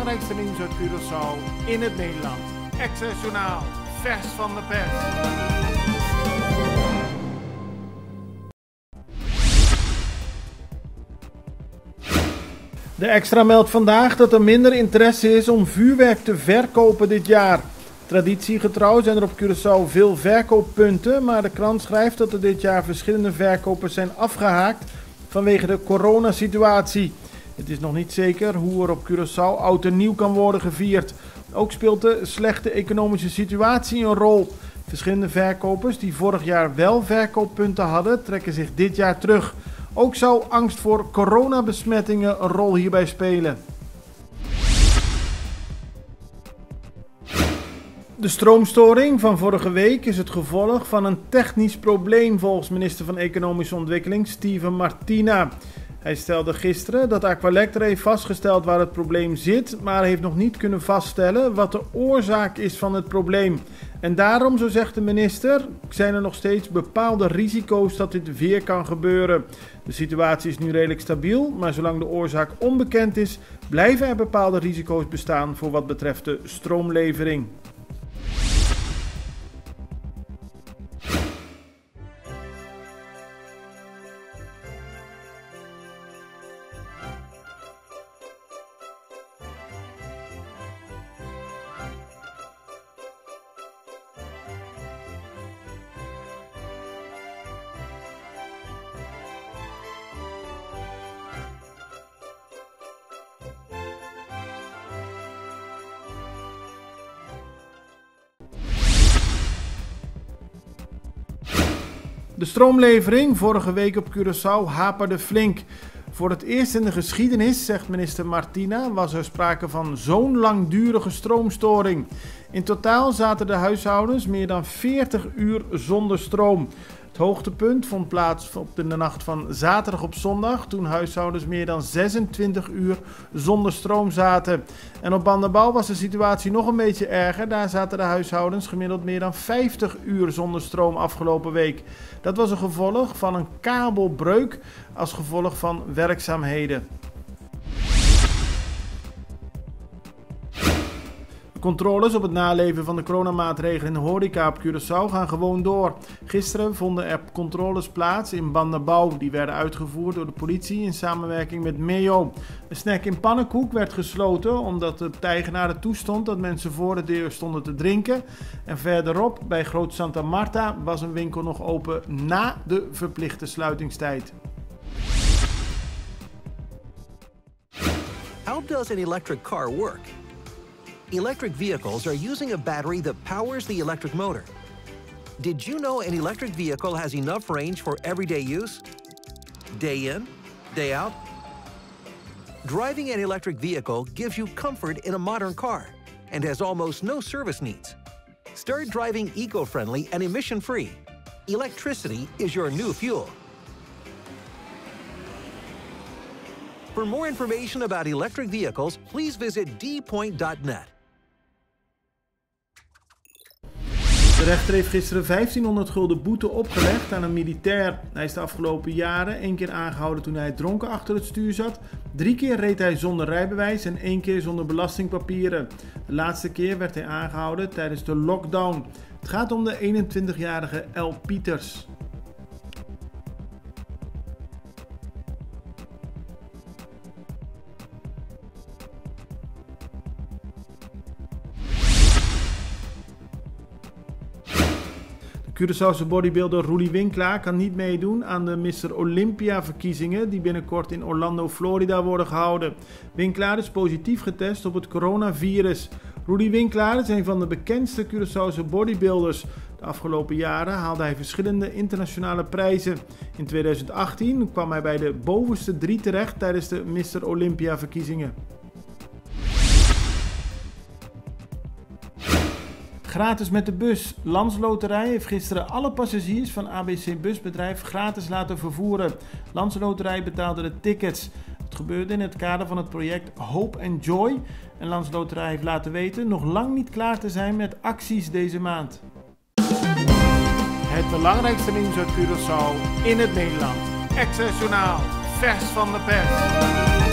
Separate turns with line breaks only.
belangrijkste nieuws uit Curaçao in het Nederland. Access Journaal, vers van de pers. De Extra meldt vandaag dat er minder interesse is om vuurwerk te verkopen dit jaar. Traditiegetrouw zijn er op Curaçao veel verkooppunten, maar de krant schrijft dat er dit jaar verschillende verkopers zijn afgehaakt vanwege de coronasituatie. Het is nog niet zeker hoe er op Curaçao oud en nieuw kan worden gevierd. Ook speelt de slechte economische situatie een rol. Verschillende verkopers die vorig jaar wel verkooppunten hadden, trekken zich dit jaar terug. Ook zou angst voor coronabesmettingen een rol hierbij spelen. De stroomstoring van vorige week is het gevolg van een technisch probleem volgens minister van Economische Ontwikkeling Steven Martina. Hij stelde gisteren dat Aqualectra heeft vastgesteld waar het probleem zit, maar heeft nog niet kunnen vaststellen wat de oorzaak is van het probleem. En daarom, zo zegt de minister, zijn er nog steeds bepaalde risico's dat dit weer kan gebeuren. De situatie is nu redelijk stabiel, maar zolang de oorzaak onbekend is, blijven er bepaalde risico's bestaan voor wat betreft de stroomlevering. De stroomlevering vorige week op Curaçao haperde flink. Voor het eerst in de geschiedenis, zegt minister Martina, was er sprake van zo'n langdurige stroomstoring. In totaal zaten de huishoudens meer dan 40 uur zonder stroom. Het hoogtepunt vond plaats op de nacht van zaterdag op zondag, toen huishoudens meer dan 26 uur zonder stroom zaten. En op Bandenbouw was de situatie nog een beetje erger. Daar zaten de huishoudens gemiddeld meer dan 50 uur zonder stroom afgelopen week. Dat was een gevolg van een kabelbreuk als gevolg van werkzaamheden. De controles op het naleven van de coronamaatregelen in de horeca op Curaçao gaan gewoon door. Gisteren vonden er controles plaats in Bandenbouw. Die werden uitgevoerd door de politie in samenwerking met MEO. Een snack in Pannenkoek werd gesloten omdat de eigenaar er toestond dat mensen voor de deur stonden te drinken. En verderop, bij Groot Santa Marta, was een winkel nog open na de verplichte sluitingstijd.
How does an electric car work? Electric vehicles are using a battery that powers the electric motor. Did you know an electric vehicle has enough range for everyday use? Day in, day out? Driving an electric vehicle gives you comfort in a modern car and has almost no service needs. Start driving eco-friendly and emission-free. Electricity is your new fuel. For more information about electric vehicles, please visit dpoint.net.
De rechter heeft gisteren 1500 gulden boete opgelegd aan een militair. Hij is de afgelopen jaren 1 keer aangehouden toen hij dronken achter het stuur zat. 3 keer reed hij zonder rijbewijs en 1 keer zonder belastingpapieren. De laatste keer werd hij aangehouden tijdens de lockdown. Het gaat om de 21-jarige El Pieters. De Curaçaose bodybuilder Roelie Winklaar kan niet meedoen aan de Mr. Olympia verkiezingen die binnenkort in Orlando, Florida worden gehouden. Winklaar is positief getest op het coronavirus. Roelie Winklaar is een van de bekendste Curaçaose bodybuilders. De afgelopen jaren haalde hij verschillende internationale prijzen. In 2018 kwam hij bij de bovenste 3 terecht tijdens de Mr. Olympia verkiezingen. Gratis met de bus. Landsloterij heeft gisteren alle passagiers van ABC Busbedrijf gratis laten vervoeren. Landsloterij betaalde de tickets. Het gebeurde in het kader van het project Hope and Joy. En Landsloterij heeft laten weten nog lang niet klaar te zijn met acties deze maand. Het belangrijkste nieuws uit Curaçao in het Nederland. Access Journaal, vers van de pers.